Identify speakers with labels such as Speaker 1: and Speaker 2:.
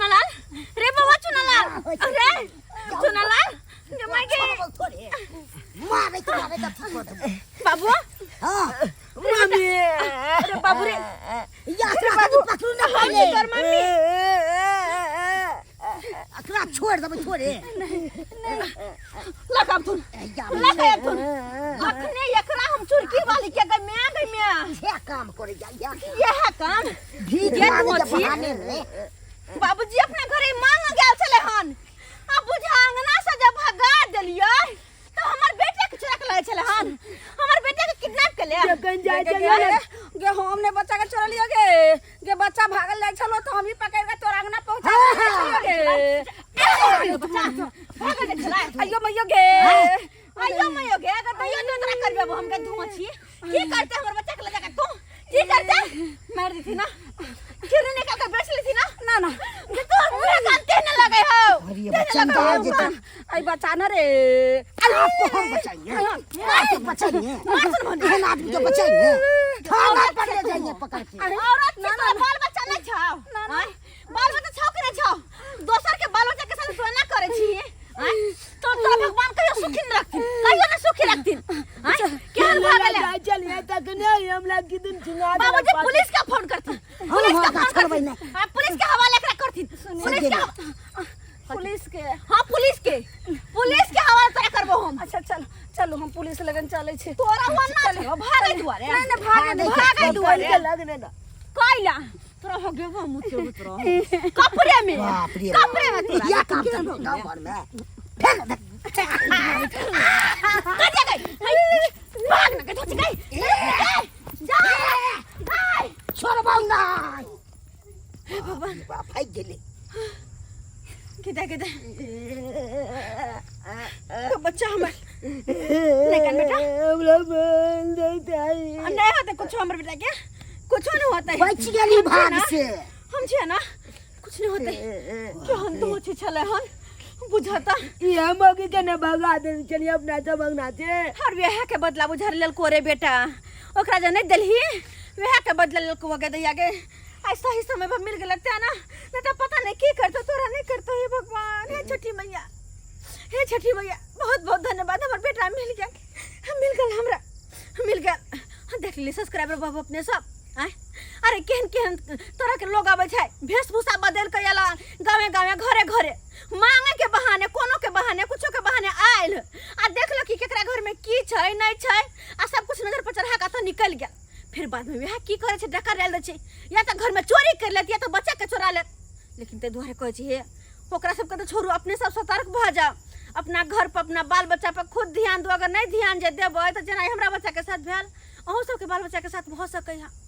Speaker 1: चुनालाल रे बाबा चुनालाल अरे चुनालाल जमाई के
Speaker 2: मारे तो ठीक कर
Speaker 1: बाबू
Speaker 2: हां
Speaker 1: मम्मी अरे बाबू रे
Speaker 2: या बाबू पकड़ू ना पहले
Speaker 1: कर मम्मी
Speaker 2: अकरा छोड़ दे छोड़े
Speaker 1: लगा तू लगा तू अपने एकरा हम चुरकी वाली के गमे
Speaker 2: ये काम करे जा
Speaker 1: यह काम
Speaker 2: भीजे बहाने में
Speaker 1: बाबूजी अपने घरे मांग गेल छले हन अब बुझा अंगना से जब भगा देलियै तो हमर बेटे के चुरा के ले छले हन हमर बेटे के किडनैप के ले
Speaker 3: गन जाय चलिए गे हमने बच्चा के चोरा लियो गे बच्चा भागल जाय छलो तो हम ही पकड़ के तोरा अंगना पहुंचा गे
Speaker 1: बच्चा भागल जाय छले
Speaker 3: अयो मैयो गे
Speaker 1: अगर तइयो तो तोरा करबे हम के धुआ छी की करते हमर बच्चा के ले जाके तू की करते मार दी थी ना किरने निकाल के बेच ली थी ना
Speaker 3: ना
Speaker 1: ये तो मुझे जानते न लगे हो
Speaker 2: अरे बच्चा का जेता
Speaker 3: आई बचा न रे
Speaker 2: आपको हम बचाएंगे आपको बचाएंगे हम आपको बचाएंगे थाना पर ले जाएंगे पकड़ के
Speaker 1: औरत के तो बाल बच्चा नहीं छाओ बाल बच्चा छाओ करे छाओ दोसर के बाल बच्चा के साथ तू ना करे छी तो भगवान कहियो सुखी न रखथिन कहियो न सुखी रखथिन केहन भागले
Speaker 3: चलिए तक नहीं हम लग की दिन सुना
Speaker 1: बाबूजी पुलिस का फोन करथिन पुलिस का फोन करथिन पुलिस के हवाले एकरा करथिन पुलिस के हां पुलिस के हवाले तोरा करबो हम
Speaker 3: अच्छा चलो हम पुलिस लगन चले छे
Speaker 1: तोरा हुआ ना चलो भागे दुआरे
Speaker 3: नहीं
Speaker 1: भागे दुआरे
Speaker 3: लगने ना
Speaker 1: काइला तोरा हो गयो मुते उतरो कपड़े में तोरा
Speaker 2: या काम कर गांव भर में फेंक दे
Speaker 1: कटे गई भाग ना कटे गई जा
Speaker 2: छोड़बौ ना
Speaker 1: भगवान
Speaker 2: बाप भाग गेले
Speaker 1: किदा तो बच्चा हमर नहीं कर बेटा
Speaker 3: हम लोग बोल देते हैं
Speaker 1: नहीं होता कुछ हमर बेटा के कुछ नहीं होता है
Speaker 2: बच गेली भाग से
Speaker 1: हम छे ना कुछ नहीं होता क्यों हम तो अच्छे चले हन बुझाता
Speaker 3: ये मौके के न भगा दे चलिए अपना तो भगना छे
Speaker 1: हर वेह के बदला बुझार लेल कोरे बेटा ओकरा जे नहीं देलही वेह के बदला लेल को वगे दैया गे ऐसा ही समय पर मिल गेल था ना नहीं तो पता नहीं की करता तोरा नहीं करता हे भगवान हे छठी मैया बहुत बहुत धन्यवाद हमर बेटा मिल गया हमरा मिल गया देख ली सब्सक्राइबर बाबू अपने सब अरे केहन तोरा के लोग आवे छै वेशभूषा बदल के एला गावे घरे मांगे के बहाने कोनो के बहाने कुछो के बहाने आइल आ देखलो कि केकरा घर में की छै नहीं छै आ सब कुछ नजर पर चढ़ा के तो निकल गया फिर बाद में वह की करे छै डका रेल दे छै या तो घर में चोरी कर लेत या तो बच्चा के चोरा लेत लेकिन ते दुआरे कहै छी हे ओकरा सब के तो छोड़ू अपने सब सतर्क भ जाओ अपना घर पर अपना बाल बच्चा पर खुद ध्यान दो अगर नहीं ध्यान जे देबै तो जेना हमरा बच्चा के साथ भेल अहू सब के बाल बच्चा के साथ भ सकय है